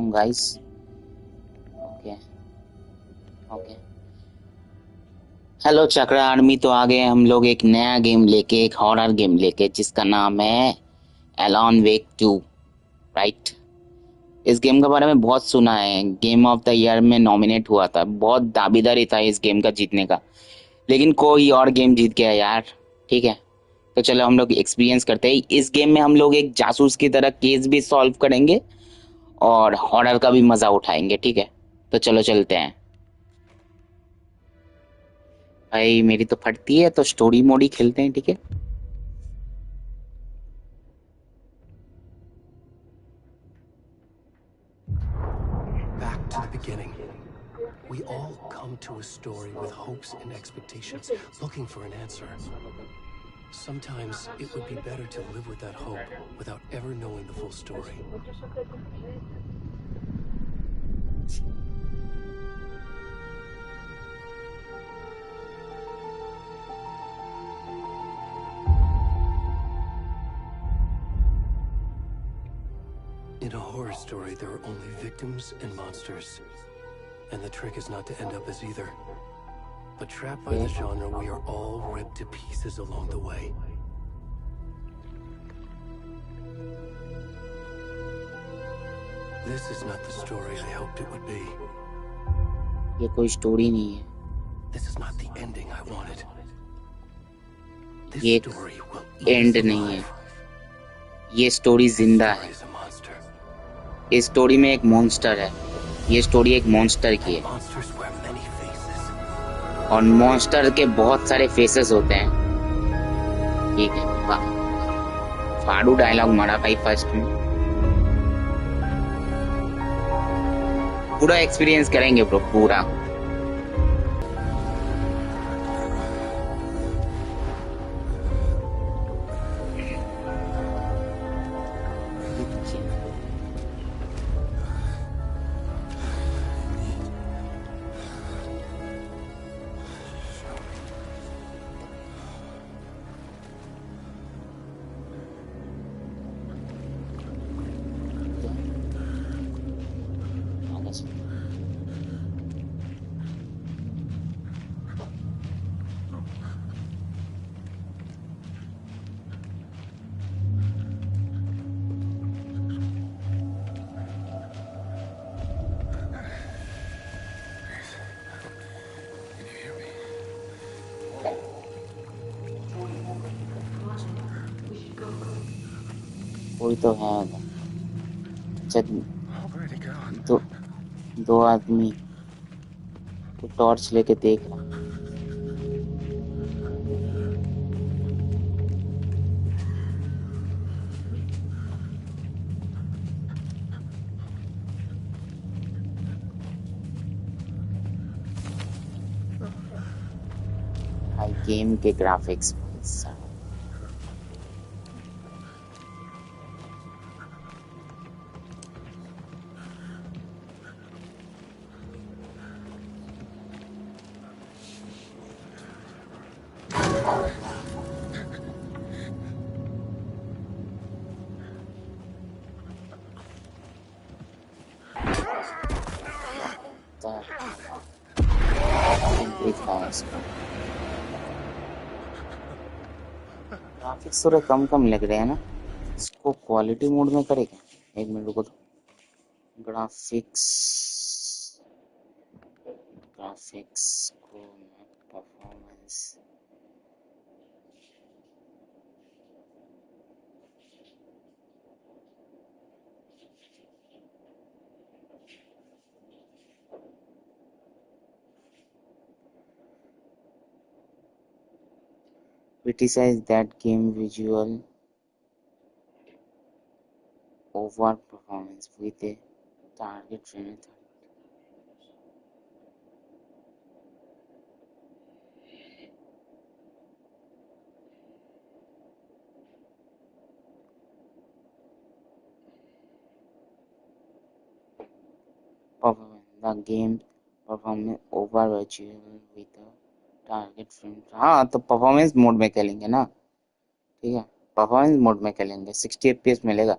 हूँ guys. Okay okay, hello चक्रा army. तो आ गए हम लोग एक नया गेम लेके, एक हॉरर गेम लेके, जिसका नाम है एलन वेक 2, राइट। इस गेम के बारे में बहुत सुना है, गेम ऑफ द ईयर में नॉमिनेट हुआ था, बहुत दावेदारी था इस गेम का जीतने का, लेकिन कोई और गेम जीत गया यार। ठीक है, तो चलो हम लोग एक्सपीरियंस करते हैं। इस गेम में हम लोग एक जासूस की तरह केस भी सॉल्व करेंगे और हॉरर का भी मजा उठाएंगे। ठीक है, तो चलो चलते हैं। भाई मेरी तो फटती है, तो स्टोरी मोड ही खेलते हैं। ठीक है, Back to the beginning. We all come to a story with hopes and expectations, looking for an answer. Sometimes it would be better to live with that hope without ever knowing the full story. In a horror story, there are only victims and monsters. And the trick is not to end up as either. But trapped by the genre, we are all ripped to pieces along the way. This is not the story I hoped it would be. ये कोई story नहीं है, This is not the ending I wanted. This ये story will and ease नहीं है, alive. ये story This जिंदा story है। is a monster. इस स्टोरी में एक मॉन्स्टर है, ये स्टोरी एक मॉन्स्टर की है, And monsters wear many faces. और मॉन्स्टर के बहुत सारे फेसेस होते हैं। ठीक है, वाह, फाड़ू डायलॉग मारा भाई फर्स्ट में। पूरा एक्सपीरियंस करेंगे ब्रो, पूरा। कोई तो है उधर। अच्छा, दो आदमी तो टॉर्च लेके देख रहा। भाई गेम के ग्राफिक्स ग्राफिक्स थोड़े कम कम लग रहे हैं ना। इसको क्वालिटी मोड में करेगा। एक मिनट रुको, तो ग्राफिक्स को performance criticize that game visual over performance with a target trainer. The game performance over visual with a target frame। हाँ, तो परफॉर्मेंस मोड में खेलेंगे ना। ठीक है, परफॉर्मेंस मोड में खेलेंगे, 60 FPS मिलेगा,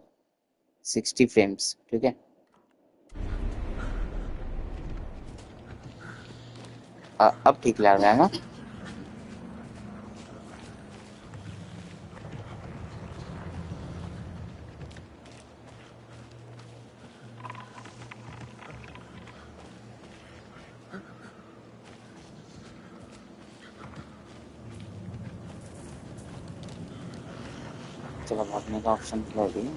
60 फ्रेम्स। ठीक है, अब ठीक लग रहा है ना? चलो भागने का ऑप्शन ले दिया।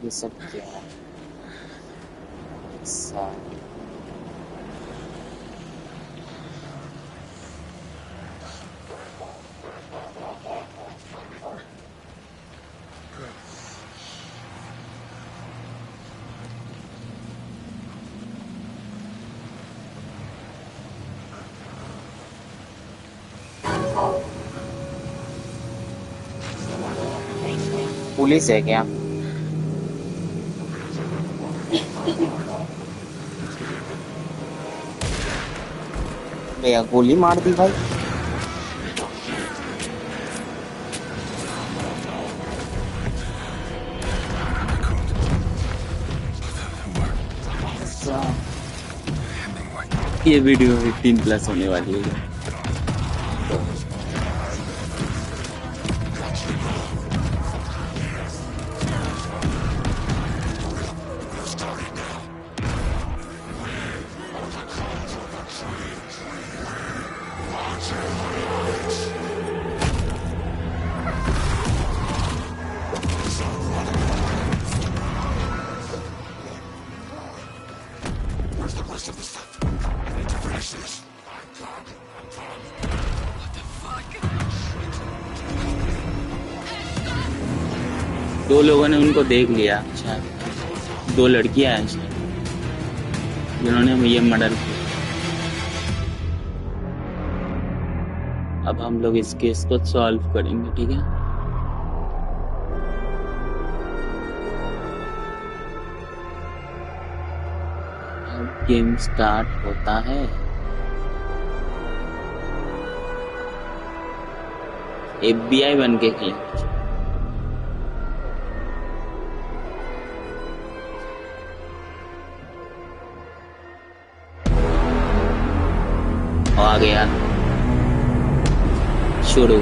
ये सब क्या है? पुलिस है क्या? भैया गोली मार दी भाई। ये वीडियो 18+ होने वाली है। दो लोगों ने उनको देख लिया शायद। दो लड़कियां हैं शायद जिन्होंने ये मर्डर किया। अब हम लोग इस केस को सॉल्व करेंगे, ठीक है? अब गेम स्टार्ट होता है। FBI बन के खेलेंगे। आ गया शुरू।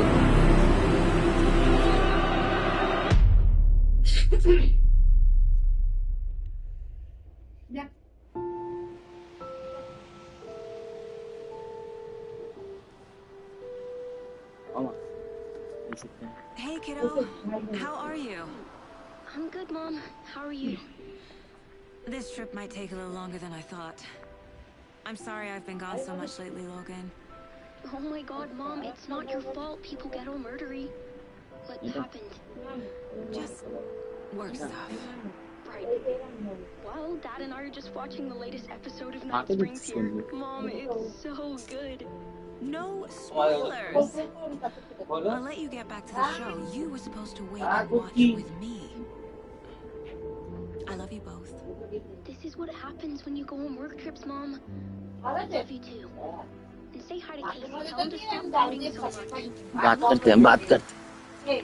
Hey kiddo, how are you? I'm good, Mom. How are you? This trip might take a little longer than I thought. I'm sorry I've been gone so much lately, Logan. Oh my god, Mom, it's not your fault people get all murdery. What happened? Just work stuff. Right. Well, Dad and I are just watching the latest episode of Night Springs here. Mom, it's so good. No spoilers! I'll let you get back to the show. You were supposed to wait and watch with me. I love you both. This is what happens when you go on work trips, Mom. I love you too. And say hi to Casey. Tell him to stop doubting so much. बात करते हैं।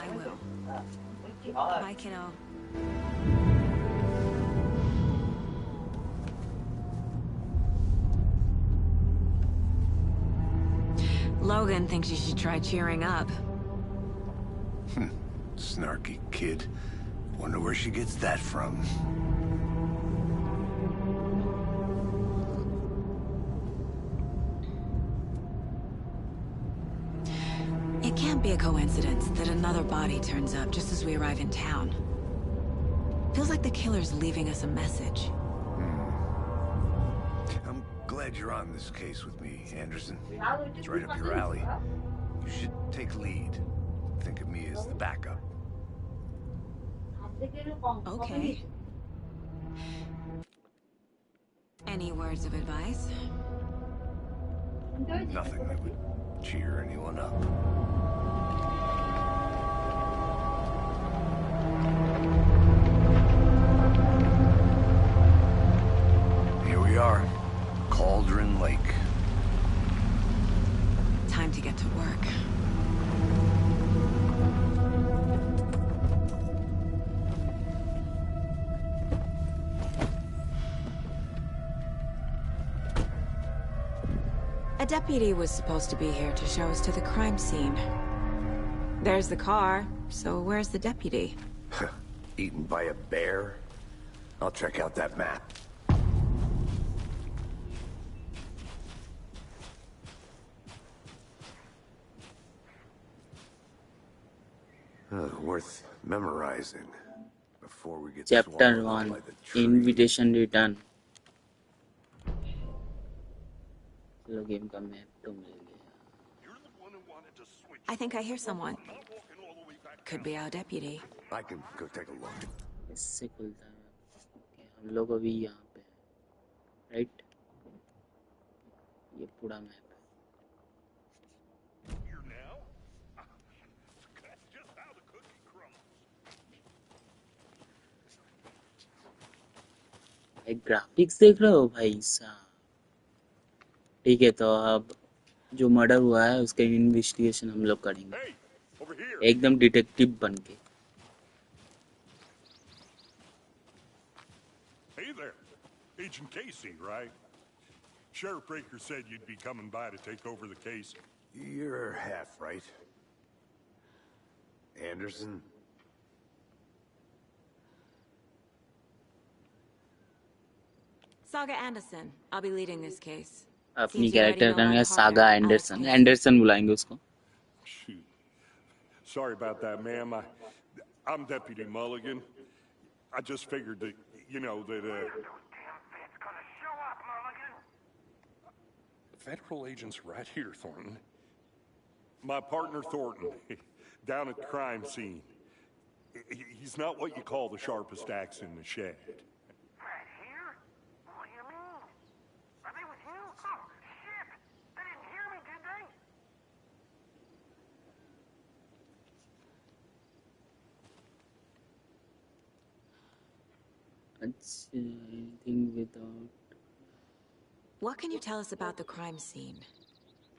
I will. Bye, kiddo. Logan thinks you should try cheering up. Snarky kid. Wonder where she gets that from. It can't be a coincidence that another body turns up just as we arrive in town. Feels like the killer's leaving us a message. I'm glad you're on this case with me, Anderson. It's right up your alley. You should take lead. Think of me as the backup. Okay. Any words of advice? Nothing that would cheer anyone up. Here we are. Cauldron Lake. Time to get to work. A deputy was supposed to be here to show us to the crime scene. There's the car, so where's the deputy? Eaten by a bear? I'll check out that map. Worth memorizing before we get chapter swallowed up 1 by the tree. Invitation return. चलो game का map तो मिल गया। I think I hear someone. Could be our deputy. I can go take a look. इससे खुलता है। Okay, हम लोग अभी यहाँ पे हैं, राइट? ये पूरा मैप है। एक ग्राफिक्स देख रहे हो भाई साहब? ठीक है, तो अब जो मर्डर हुआ है उसका इन्वेस्टिगेशन हम लोग करेंगे एकदम डिटेक्टिव बन के। Hey there, Agent Casey, right? Sheriff Breaker said you'd be coming by to take over the case. You're half right. Anderson? Saga Anderson. I'll be leading this case. अपनी कैरेक्टर का नाम है सागा एंडरसन। एंडरसन बुलाएंगे उसको। Shoot. Sorry about that, ma'am. I'm Deputy Mulligan. I just figured that, you know, that, Federal agents right here, Thornton. My partner, Thornton, down at the crime scene. He's not what you call the sharpest axe in the shed. Right here? What do you mean? Are they with you? Oh, shit! They didn't hear me, did they? अच्छा, anything without What can you tell us about the crime scene?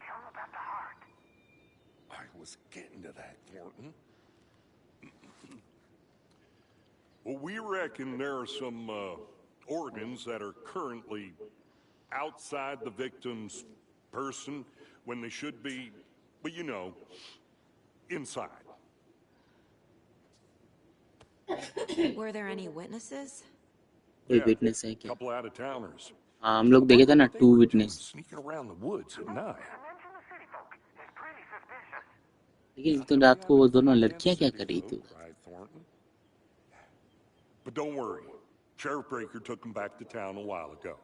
Tell them about the heart. I was getting to that, Thornton. Well, we reckon there are some organs that are currently outside the victim's person when they should be, well, you know, inside. Were there any witnesses? कोई witness है क्या? Couple out-of-towners. हाँ, हम लोग देखे थे ना, 2 witness. Sneaking around the woods at night. Mention the city folk. It's pretty suspicious. लेकिन तो रात को वो दोनों लड़कियां क्या कर रही थी उधर? Right, Thornton. But don't worry. Sheriff Breaker took them back to town a while ago.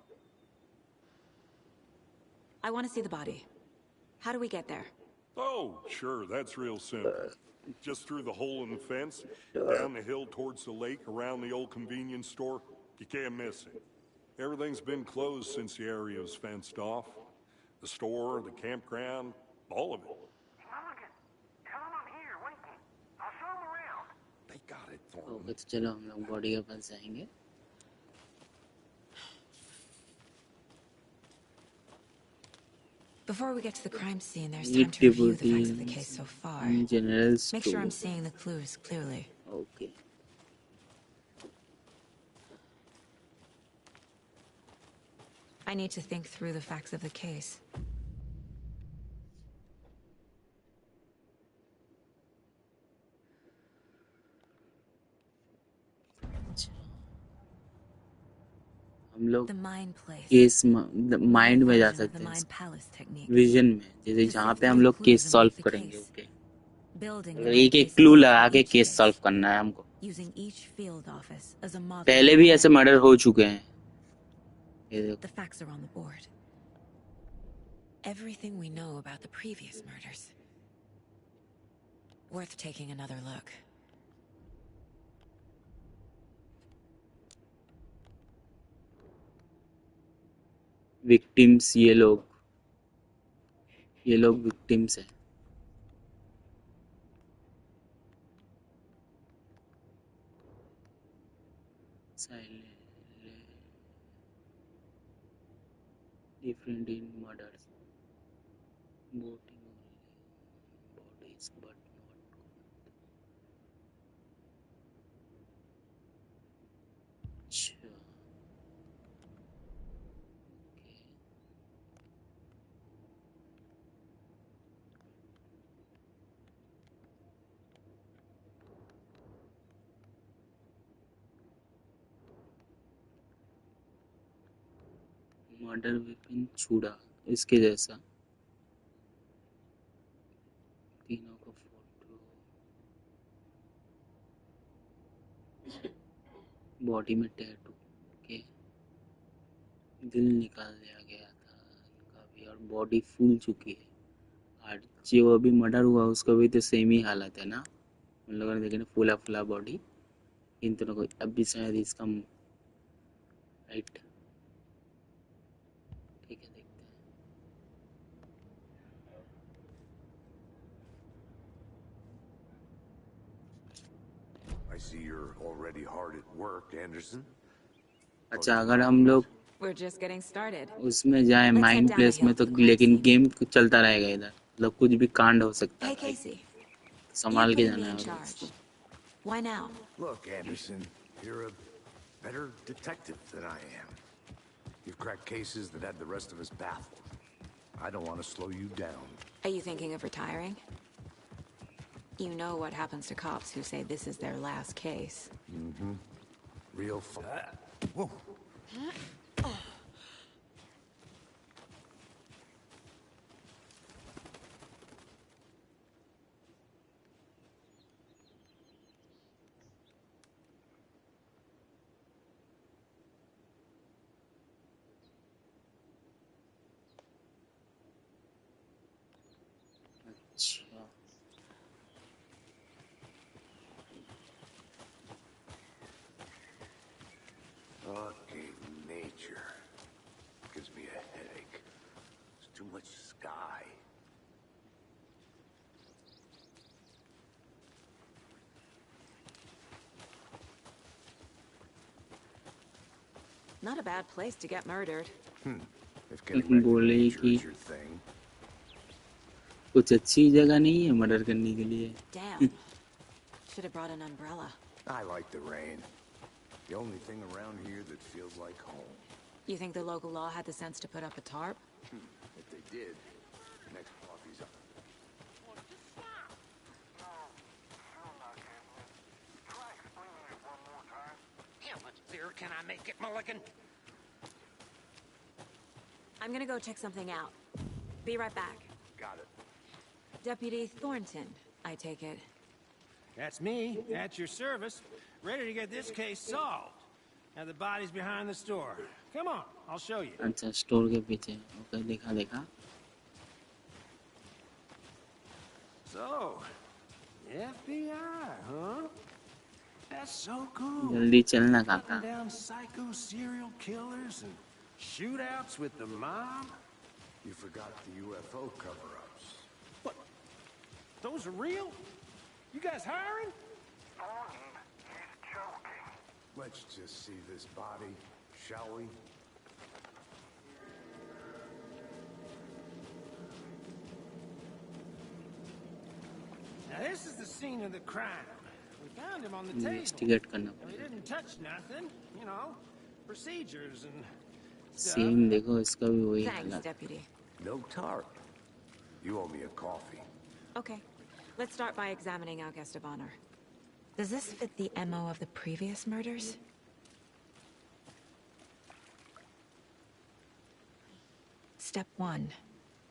I want to see the body. How do we get there? Oh, sure, that's real simple. Just through the hole in the fence, down the hill towards the lake, around the old convenience store. You can't miss it. Everything's been closed since the area was fenced off. The store, the campground, all of it. Mulligan, tell them I'm here waiting. I'll show them around. They got it, Thornton. Okay, तो चलो हम लोग body के पास जाएंगे। Before we get to the crime scene, there's time to review the facts of the case so far. General Make sure I'm store. seeing the clues clearly. Okay, I need to think through the facts of the case. हम लोग The mind place. Case mind में जा The सकते हैं, mind palace technique. Vision में, जैसे जहाँ पे हम लोग केस सॉल्व करेंगे। ओके, Building the एक right एक places क्लू for लगा के each केस case. सॉल्व करना है हमको। Using each field office as a model. पहले भी ऐसे मर्डर हो चुके हैं। ये देखो, The facts are on the board. Everything we know about the previous murders. Worth taking another look. Victims ये लोग विक्टिम्स हैं। Different in murders, voting only bodies but not. अच्छा, okay. मर्डर वेपन छुड़ा इसके जैसा, तीनों का फोटो, बॉडी में टैटू के, दिल निकाल दिया गया था इनका भी और बॉडी फूल चुकी है। और जो अभी मर्डर हुआ उसका भी तो सेम ही हालत है ना, उन लोगों ने देखे ना, फूला फूला बॉडी इन दोनों को। अब भी शायद इसका राइट, ठीक है देखते हैं। I see you're already hard at work, Anderson. अच्छा अगर हम लोग We're just getting started. उसमें जाए Let's head mind down the place hill में to तो, the crime लेकिन scene. गेम चलता रहेगा इधर, मतलब कुछ भी कांड हो सकता है Hey, भाई, Casey. संभाल You के putting जाना me है in और charge. Why now? Look, Anderson, you're a better detective than I am. You've cracked cases that had the rest of us baffled. I don't want to slow you down. Are you thinking of retiring? You know what happens to cops who say this is their last case. Mm-hmm. Real fun. Whoa. अच्छा Fucking nature. Gives me a headache. There's too much sky. Not a bad place to get murdered. If getting back to बोले nature कि is your thing. कुछ अच्छी जगह नहीं है murder करने के लिए। Damn. Should have brought an umbrella. I like the rain. The only thing around here that feels like home. You think the local law had the sense to put up a tarp? If they did, next coffee's up. How much clearer can I make it, Mulligan? I'm gonna go check something out. Be right back. Got it. Deputy Thornton, I take it. That's me, at your service, ready to get this case solved. Now the body's behind the store. Come on, I'll show you. अच्छा store के पीछे, okay देखा देखा। So, FBI, huh? That's so cool. जल्दी चलना Hunting काका। down psycho serial killers and shootouts with the mob. You forgot the UFO cover-ups. What? Those are real? You guys hiring? Thornton is joking. Let's just see this body, shall we? Now this is the scene of the crime. We found him on the table. Investigate करना And we पड़ेगा। didn't touch nothing, you know, procedures and stuff. Same देखो इसका भी वही Thanks, हालत। Deputy. No tarp. You owe me a coffee. Okay, let's start by examining our guest of honor. Does this fit the MO of the previous murders? Step 1.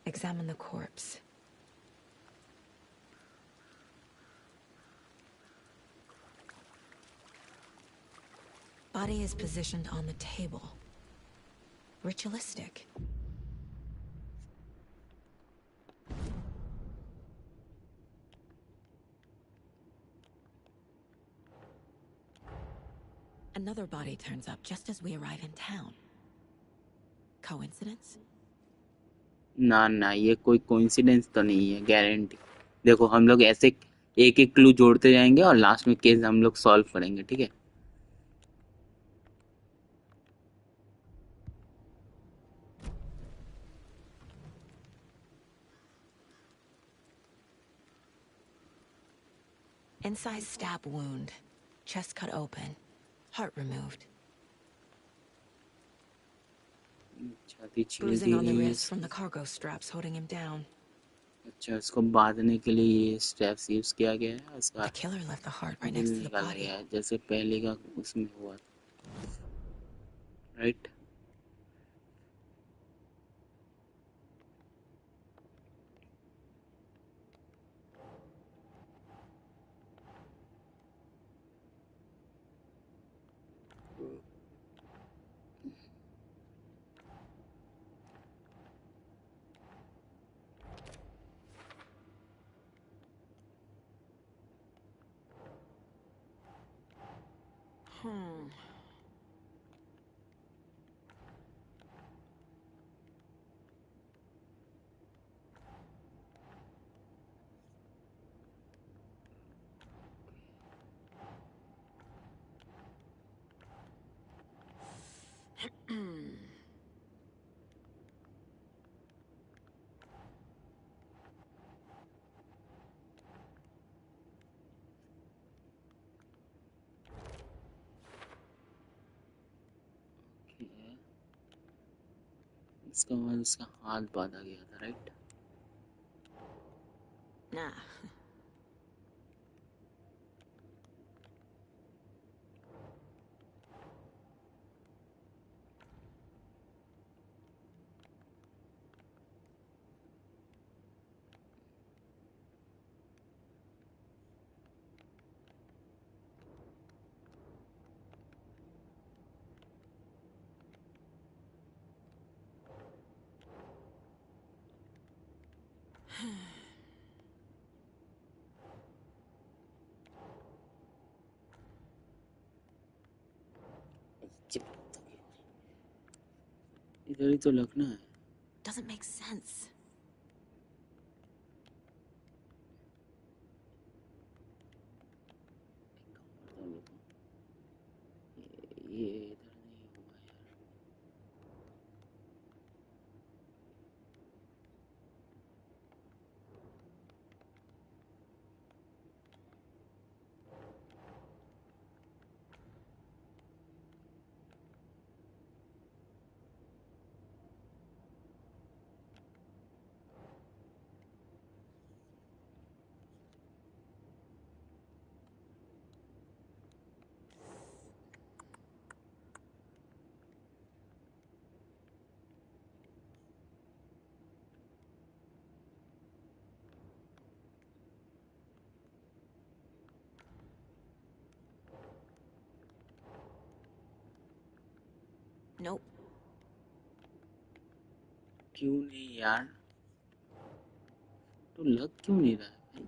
Examine the corpse. Body is positioned on the table. Ritualistic. Another body turns up just as we arrive in town. Coincidence? ना ना ये कोई coincidence तो नहीं है, guarantee. देखो हम लोग ऐसे एक एक क्लू जोड़ते जाएंगे और लास्ट में केस हम लोग सॉल्व करेंगे, ठीक है। Incise stab wound. Chest cut open. Heart removed. छाती छील Bruising दी on the गई है wrist from इसकी। the cargo straps holding him down. अच्छा इसको बांधने के लिए ये स्ट्रैप्स यूज किया गया है, इसका The killer left the heart right दिल next to the निकाला body. गया है जैसे पहले का उसमें हुआ था, राइट। Hmm. इसका बाद उसका हाथ बांधा गया था, राइट? Nah. इधर ही तो लगना है। Doesn't make sense. ये इधर नहीं होगा यार। Nope. क्यों नहीं यार? तो लग क्यों नहीं रहा है भाई?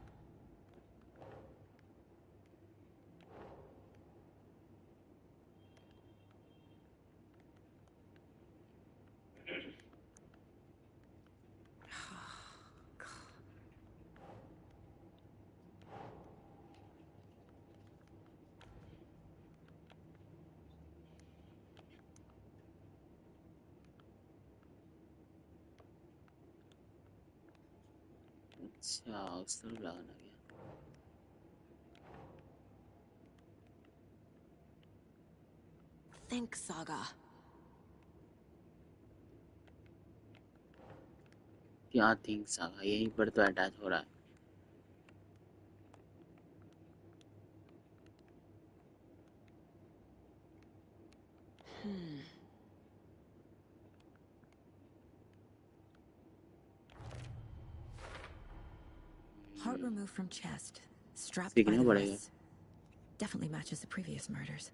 अच्छा, उस तरफ लगाना गया। Think, Saga. क्या थिंग्स आ गया? यहीं पर तो अटैच हो रहा है। Hmm. Heart removed from chest, strapped by सीखना the पड़ेगा। wrists. Definitely matches the previous murders.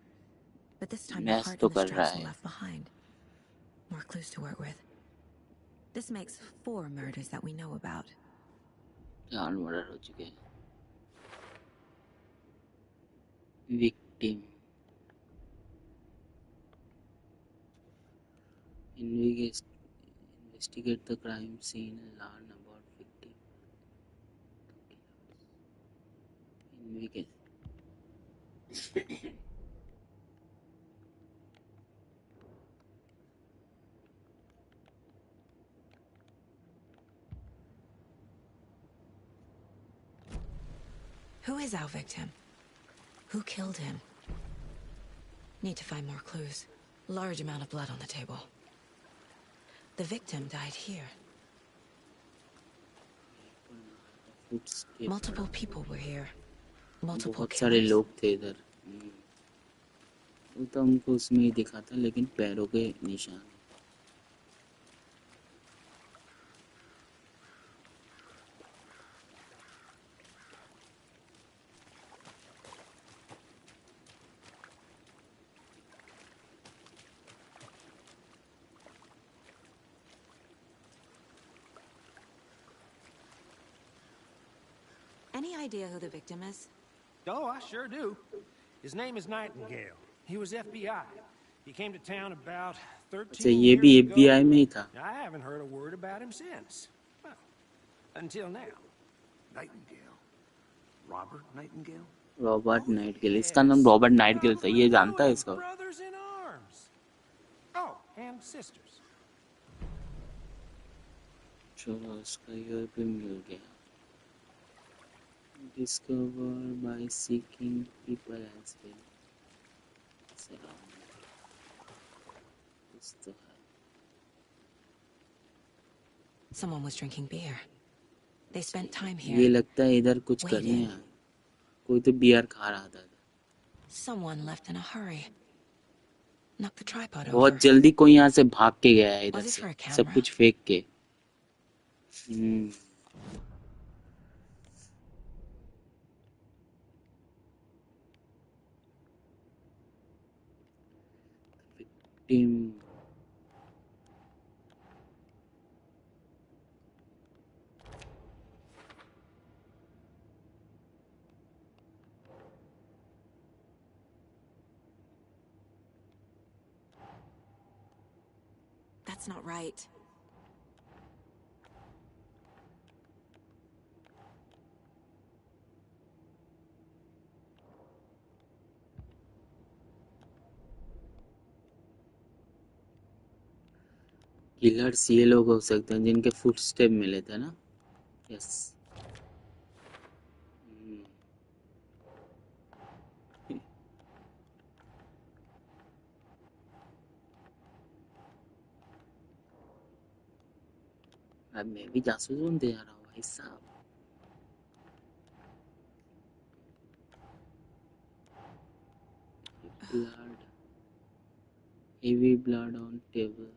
But this time the match heart तो and the कर रहा straps were है। left behind. More clues to work with. This makes 4 murders that we know about. 4 murder हो चुके हैं। Victim investigate the crime scene and learn about victim. Investigate. Who is our victim? Who killed him? Need to find more clues. Large amount of blood on the table. The victim died here. Footstep Multiple people were here. Multiple बहुत सारे killers. लोग थे इधर। वो तो हमको उसमें ही दिखा था, लेकिन पैरों के निशान। Any idea who the victim is? Oh, I sure do. His name is Nightingale. He was FBI. He came to town about अच्छा 13 ये भी years ago. एफबीआई में ही था। I haven't heard a word about him since. Well, until now. Nightingale. Robert Nightingale? Robert Oh, नाइटगिल, इसका नाम yes. Robert You नाइटगिल था, probably ये knew जानता है him. इसको। Brothers in arms. Oh, and sisters. चलो इसका ये भी मिल गया। Discovered by seeking people has been surrounded. कुछ तो है। Someone was drinking beer. They spent time ये here. लगता है इधर कुछ करने Waiting. आया। कोई तो बियर खा रहा था। Someone left in a hurry. Knocked the tripod over. बहुत जल्दी कोई यहाँ से भाग के गया है इधर Was it से, for a सब camera? कुछ फेंक के। Victim. That's not right. Killers ये लोग हो सकते हैं जिनके फुटस्टेप मिले थे ना। यस। अब मैं भी जासूस बनते जा रहा हूँ भाई साहब। Blood, heavy blood on table.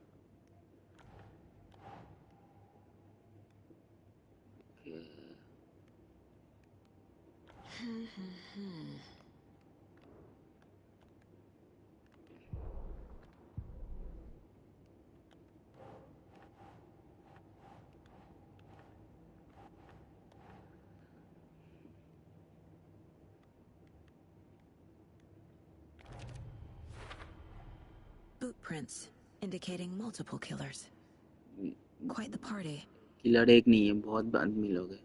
Okay. Boot prints indicating multiple killers. Quite the party. Killer एक नहीं है, बहुत आदमी लोग हैं।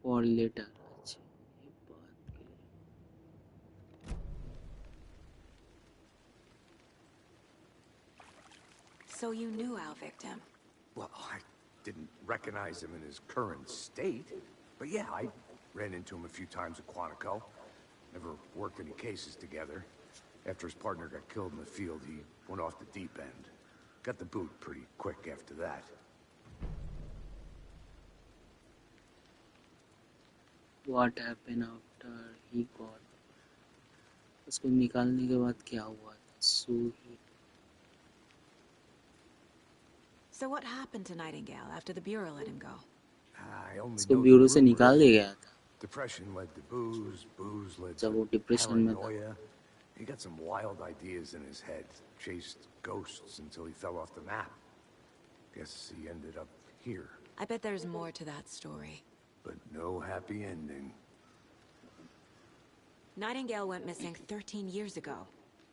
For later. अच्छा, ये बात के लिए। So you knew our victim. Well, I didn't recognize him in his current state. But yeah, I ran into him a few times at Quantico. Never worked any cases together. After his partner got killed in the field, he went off the deep end. Got the boot pretty quick after that. What happened after he got? उसको निकालने के बाद क्या हुआ था? So he So what happened to Nightingale after the Bureau let him go? I only उसको know bureau the से निकाल rumors. दिया गया था। Depression led to booze, booze led जब वो to डिप्रेशन में था। paranoia. He got some wild ideas in his head. Chased ghosts until he fell off the map. Guess he ended up here. I bet there's more to that story. But no happy ending. Nightingale went missing 13 years ago.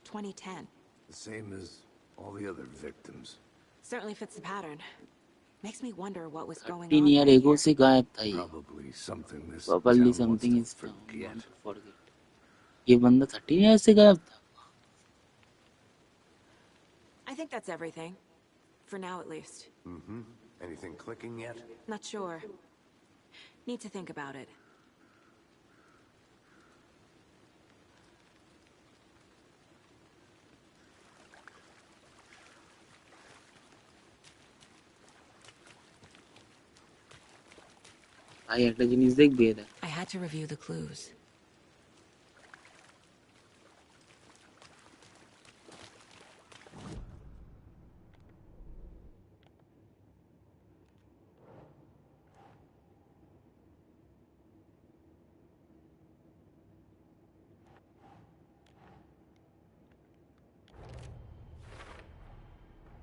2010. The same as all the other victims. Certainly fits the pattern. Makes me wonder what was going 13 on year right ago here. से गायब था ये। Probably something this Probably town wants something to is forget. forget. ये बंदा 13 year से गायब था। I think that's everything. For now, at least. Mm-hmm. Anything clicking yet? Not sure. Need to think about it. भाई একটা জিনিস দেখবি এটা। I had to review the clues.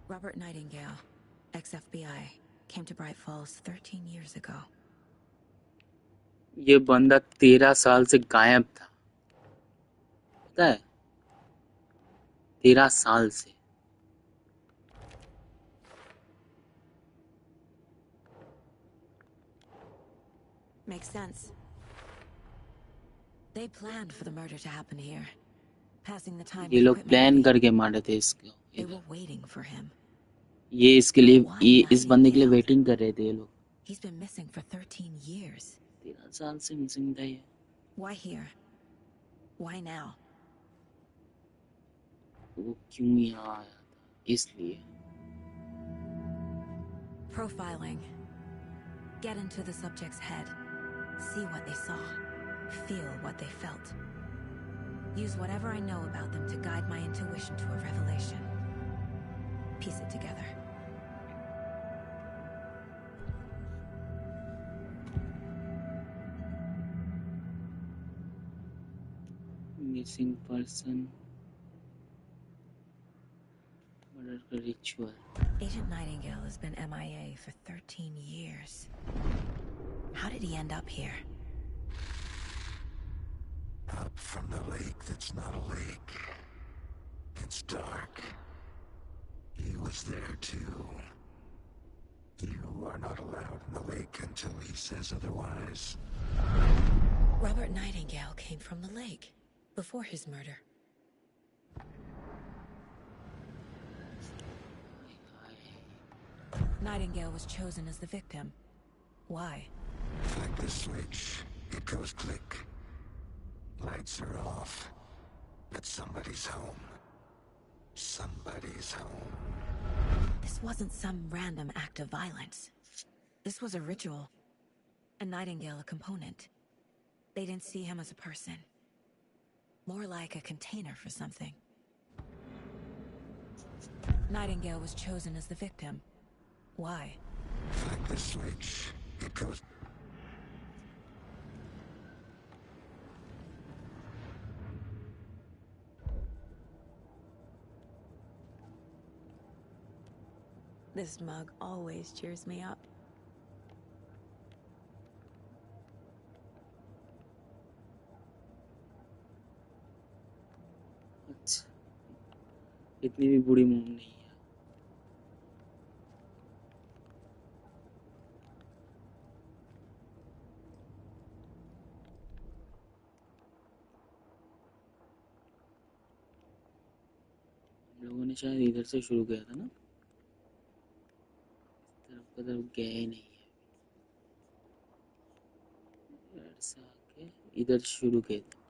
Robert Nightingale, ex-FBI came to Bright Falls 13 years ago. ये बंदा 13 साल से गायब था, पता है? 13 साल से। Makes sense. They planned for the murder to happen here, passing the time ये with लोग equipment प्लान ready. करके मारे थे इसको They इधर। were waiting for him. ये इसके लिए Why ये इस बंदे के लिए Nightingale? वेटिंग कर रहे थे ये लोग। He's been missing for 13 years. 13 साल से मिसिंग था ये। Why here? Why now? वो क्यों यहाँ आया था? इसलिए। Profiling. Get into the subject's head. See what they saw. Feel what they felt. Use whatever I know about them to guide my intuition to a revelation. Piece it together. Missing person. Murder ritual. Agent Nightingale has been MIA for 13 years. How did he end up here? Up from the lake that's not a lake. It's dark. He was there too. You are not allowed in the lake until he says otherwise. Robert Nightingale came from the lake before his murder. Nightingale was chosen as the victim. Why? Flick the switch. It goes click. Lights are off. But somebody's home. Somebody's home. This wasn't some random act of violence. This was a ritual. And Nightingale a component. They didn't see him as a person. More like a container for something. Nightingale was chosen as the victim. Why? Flick the switch. It goes... This mug always cheers me up. अच्छा, इतनी भी बुरी मोम नहीं है। हम लोगों ने शायद इधर से शुरू किया था ना, इस तरफ गए ही नहीं है। इधर से आके इधर शुरू किया था,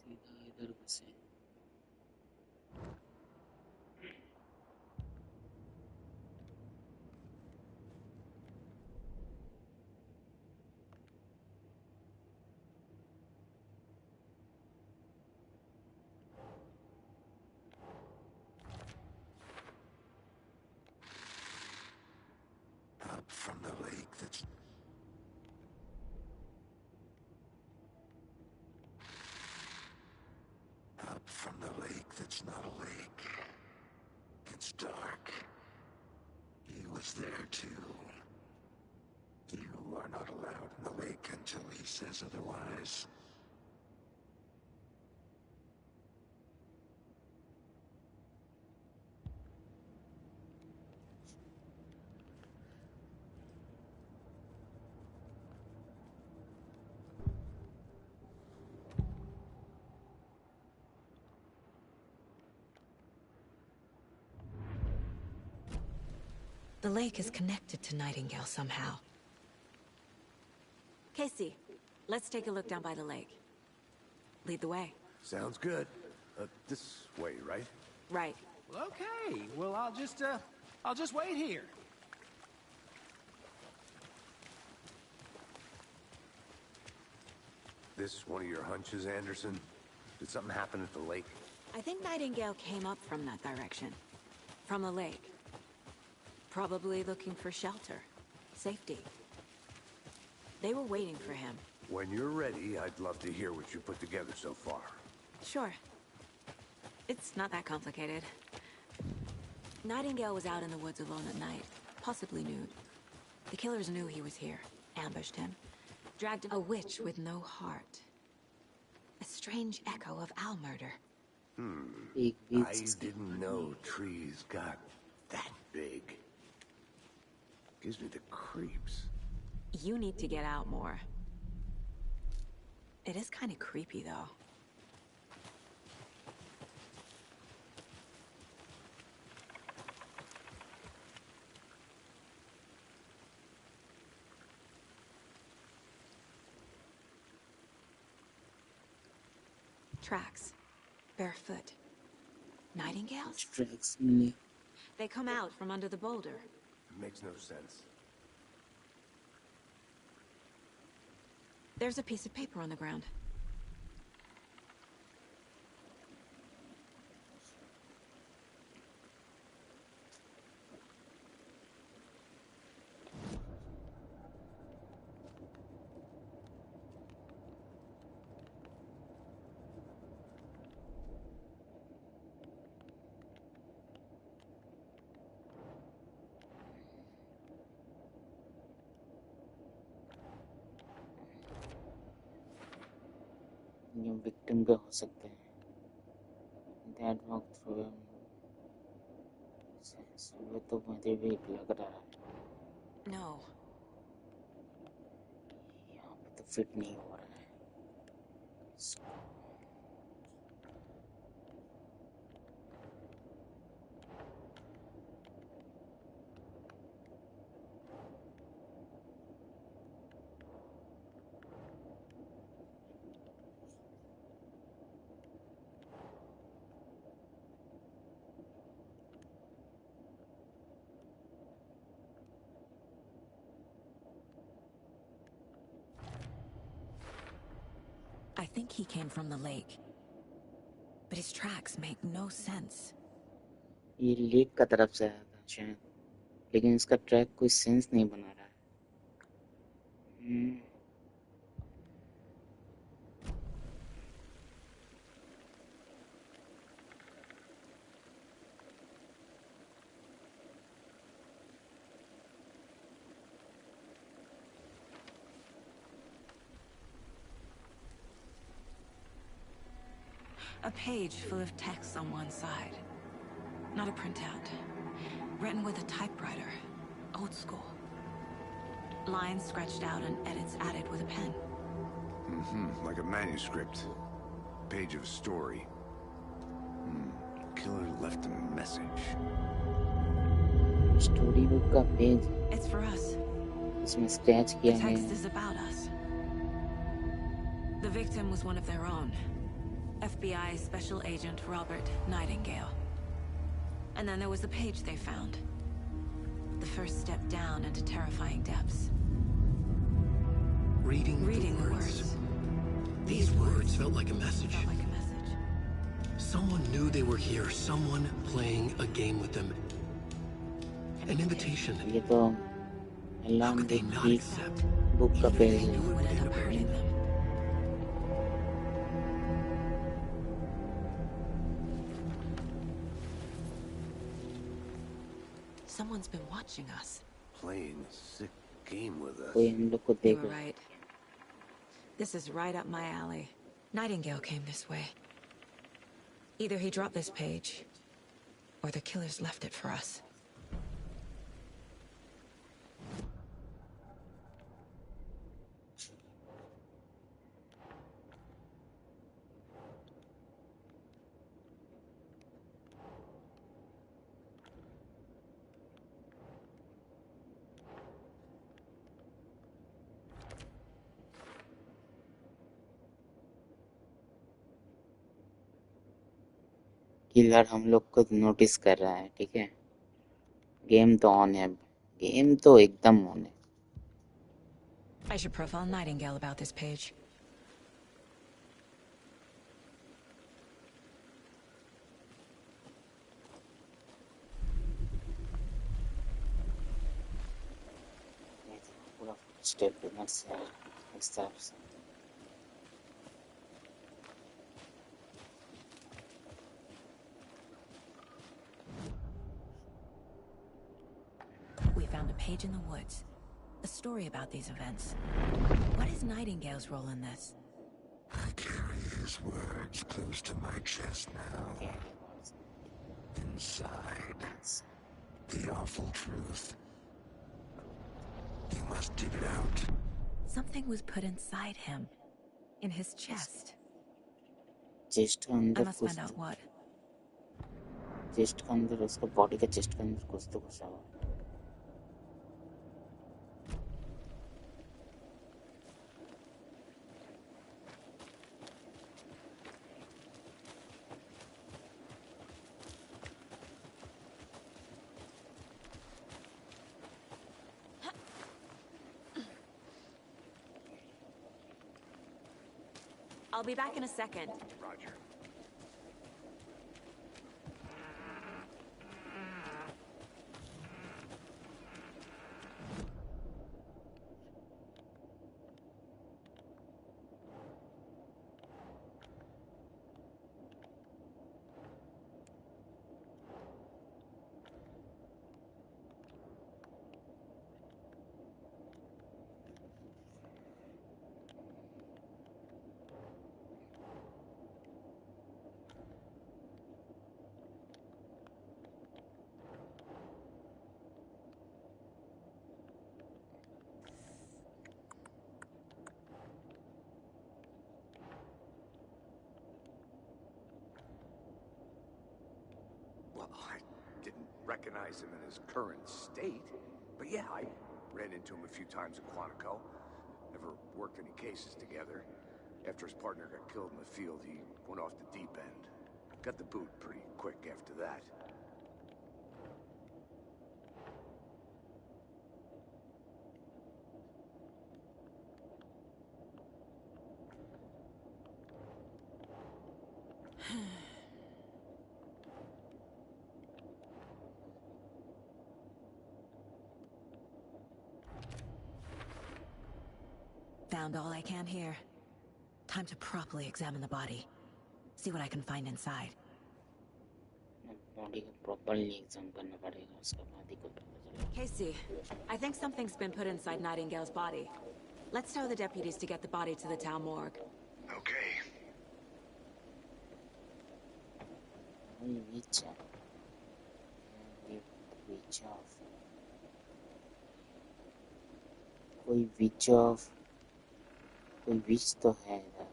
सीधा इधर घुसे। Up from the lake that's... Up from the lake that's not a lake. It's dark. He was there too. You are not allowed in the lake until he says otherwise. The lake is connected to Nightingale somehow. Casey, let's take a look down by the lake. Lead the way. Sounds good. This way, right? Right. Well, okay. Well, I'll just wait here. This one of your hunches, Anderson? Did something happen at the lake? I think Nightingale came up from that direction. From the lake. Probably looking for shelter. Safety. They were waiting for him. When you're ready, I'd love to hear what you put together so far. Sure. It's not that complicated. Nightingale was out in the woods alone at night, possibly nude. The killers knew he was here, ambushed him, dragged him. A witch with no heart. A strange echo of owl murder. एक I beach didn't know trees got that big. Gives me the creeps. You need to get out more. It is kind of creepy, though. Tracks. Barefoot. Nightingales? Tracks मिले They come out from under the boulder. It makes no sense. There's a piece of paper on the ground. ये victim का हो सकते हैं that walk through सुबह तो मुझे भी लग रहा है No. यहाँ पे तो फिट नहीं हो रहा है I think he came from the lake. But his tracks make no sense. ये लेक का तरफ से आया था शायद लेकिन इसका ट्रैक कोई सेंस नहीं बना रहा है A page full of text on one side. Not a printout. Written with a typewriter. Old school. Lines scratched out and edits added with a pen. Like a manuscript. Page of a story. Killer left a message. Story book का page It's for us. इसमें scratch The किया गया text है is about us. The victim was one of their own. FBI Special Agent Robert Nightingale. And then there was the page they found. The first step down into terrifying depths. Reading Reading the the words. words. These words felt like a message. Felt like a message. Someone knew they were here. Someone playing a game with them. An invitation. ये तो How एलान could they wake not की accept? Book का Even if page they है knew it Would would end end up up hurting hurting them. them. Someone's been watching us. Playing a sick game with us. कोई हम लोग को You देख were रहा है right. This is right up my alley. Nightingale came this way. Either he dropped this page, or the killers left it for us. Killer हम लोग को नोटिस कर रहा है ठीक है गेम तो ऑन है गेम तो एकदम ऑन है I should profile Nightingale about this page. पूरा स्टेप इधर से इस तरफ से found a page in the woods. A story about these events. What is Nightingale's role in this? I carry his words close to my chest now. Inside, the awful truth. You must dig it out. Something was put inside him. In his chest. Chest के I अंदर must कुछ find out what. Chest के अंदर उसका body के chest के अंदर कुछ तो घुसा हुआ I'll be back in a second. Roger. Well, I didn't recognize him in his current state, but yeah, I ran into him a few times at Quantico. Never worked any cases together. After his partner got killed in the field, he went off the deep end. Got the boot pretty quick after that. Found all I can here. Time to properly examine the body. See what I can find inside. Body को properly exam करना पड़ेगा उसके बाद ही को पता चलेगा Casey, I think something's been put inside Nightingale's body. Let's tell the deputies to get the body to the town morgue. Okay. कोई विच है विच ऑफ कोई विच तो है इधर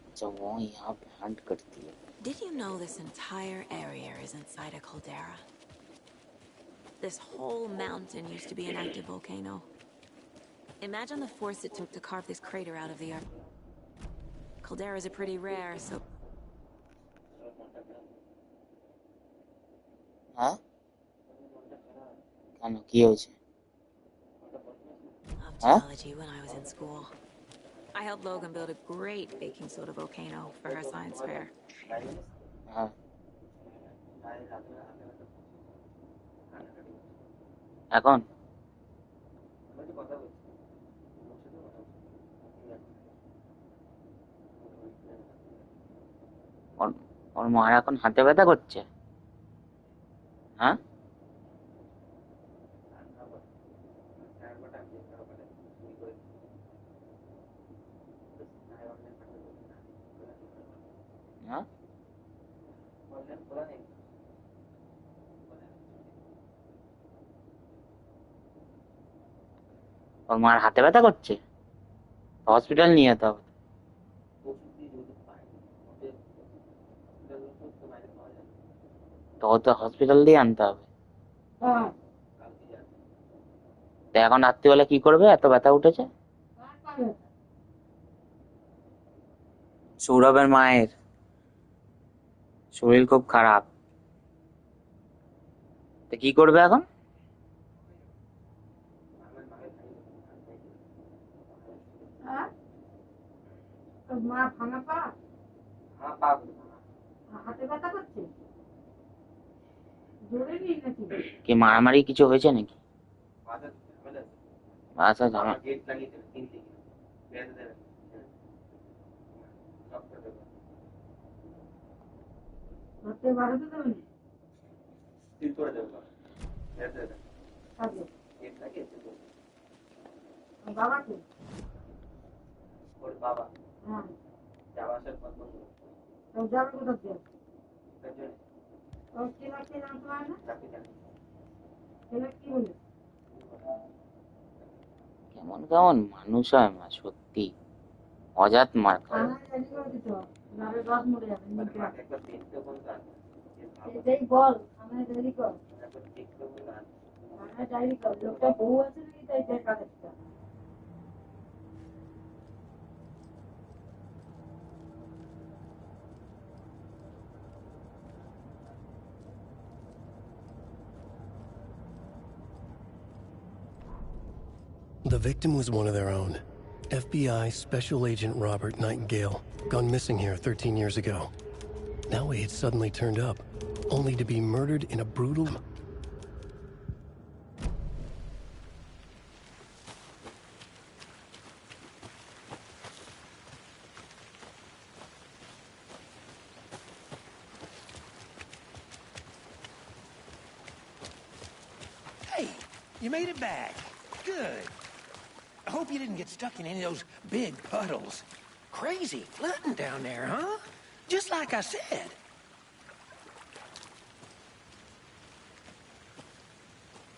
अच्छा वो यहाँ पे हंट करती है Did you know this entire area is inside a caldera? This whole mountain used to be an active volcano. Imagine the force it took to carve this crater out of the earth. Calderas are pretty rare, so... हाँ क्या की हो जाए Loved geology when I was in school. I helped Logan build a great baking soda volcano for her science fair. हाँ এখন ওর মার এখন হাতে ব্যথা করছে হ্যাঁ হ্যাঁ ওর মার হাতে ব্যথা করছে হসপিটাল নিয়ে যেতে হবে তো তো হসপিটাল দিয়ে আনতে হবে তো এখন রাত্রিবেলা কি করবে এত ব্যথা উঠেছে সৌরভের মায়ের শরীর খুব খারাপ তো কি করবে এখন কি মারামারি কিছু হয়েছে নাকি আচ্ছা কেমন কেমন মানুষ হয় মা, সত্যি অজাত মার খায়। The victim was one of their own. FBI Special Agent Robert Nightingale, gone missing here 13 years ago. Now he had suddenly turned up, only to be murdered in a brutal... Hey, you made it back. Good. I hope you didn't get stuck in any of those big puddles. Crazy flooding down there, huh? Just like I said.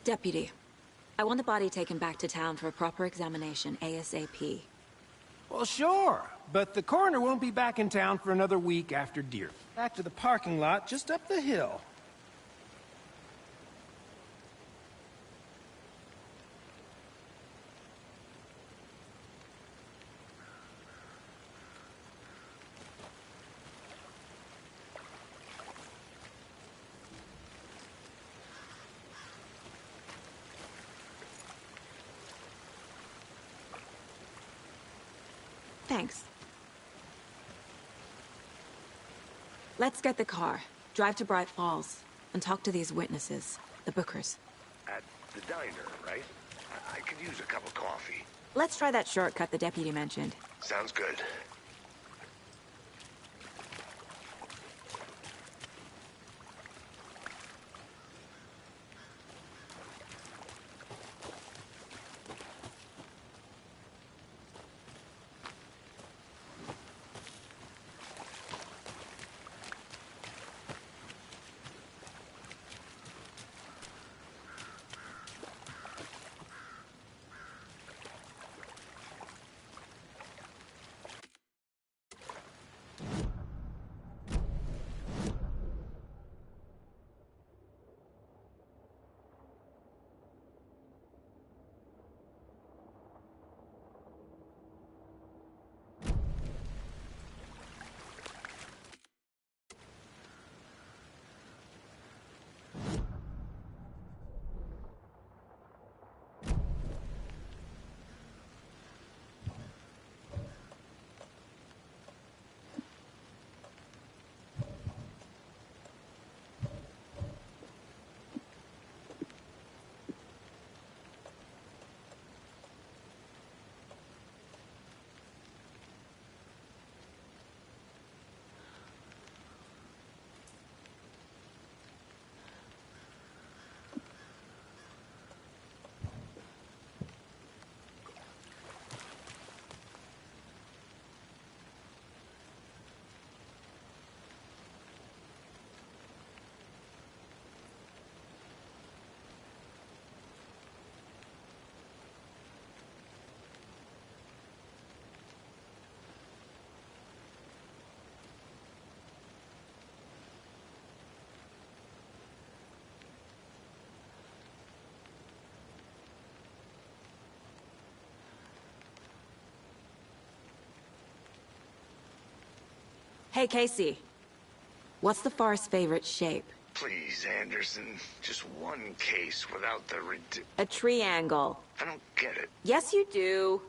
Deputy, I want the body taken back to town for a proper examination ASAP. Well, sure, but the coroner won't be back in town for another week after Deer. Back to the parking lot just up the hill. Thanks. Let's get the car, drive to Bright Falls, and talk to these witnesses, the Bookers. At the diner, right? I could use a cup of coffee. Let's try that shortcut the deputy mentioned. Sounds good. Hey, Casey. What's the far's favorite shape? Please, Anderson. Just one case without the A triangle. I don't get it. Yes, you do.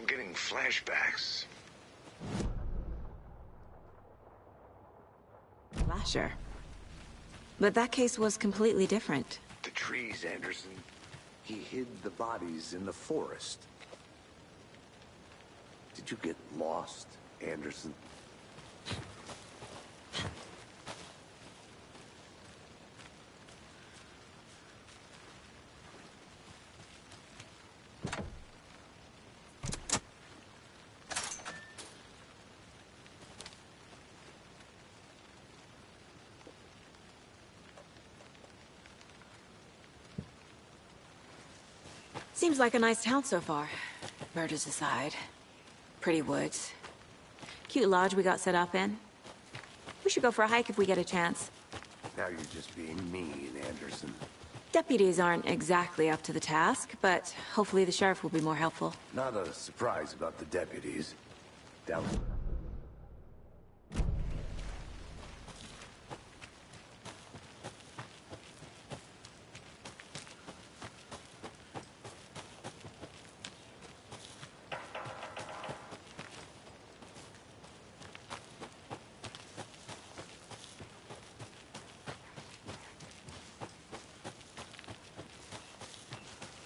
I'm getting flashbacks. Lasher. But that case was completely different. The trees, Anderson. He hid the bodies in the forest. Did you get lost, Anderson? Seems like a nice town so far. Murders aside. Pretty woods. Cute lodge we got set up in. We should go for a hike if we get a chance. Now you're just being mean, Anderson. Deputies aren't exactly up to the task, but hopefully the sheriff will be more helpful. Not a surprise about the deputies. Down.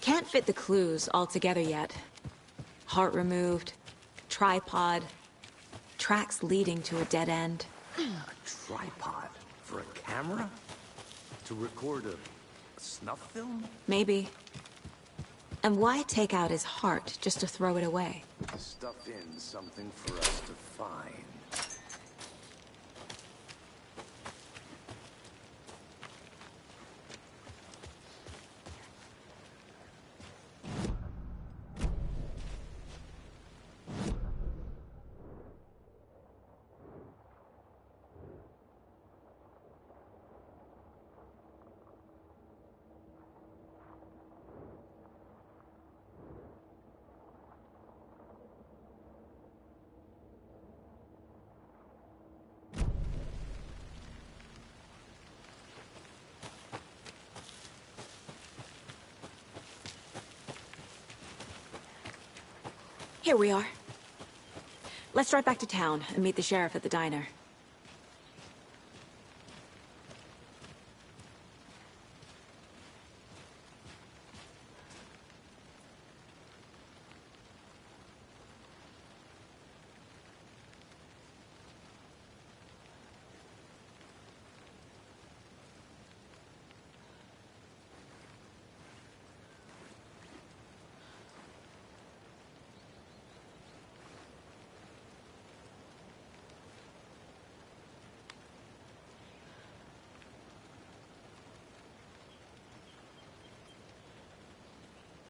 Can't fit the clues all together yet. Heart removed, tripod, tracks leading to a dead end. A tripod? For a camera? To record a snuff film? Maybe. And why take out his heart just to throw it away? To stuff in something for us to find. Here we are. Let's drive back to town and meet the sheriff at the diner.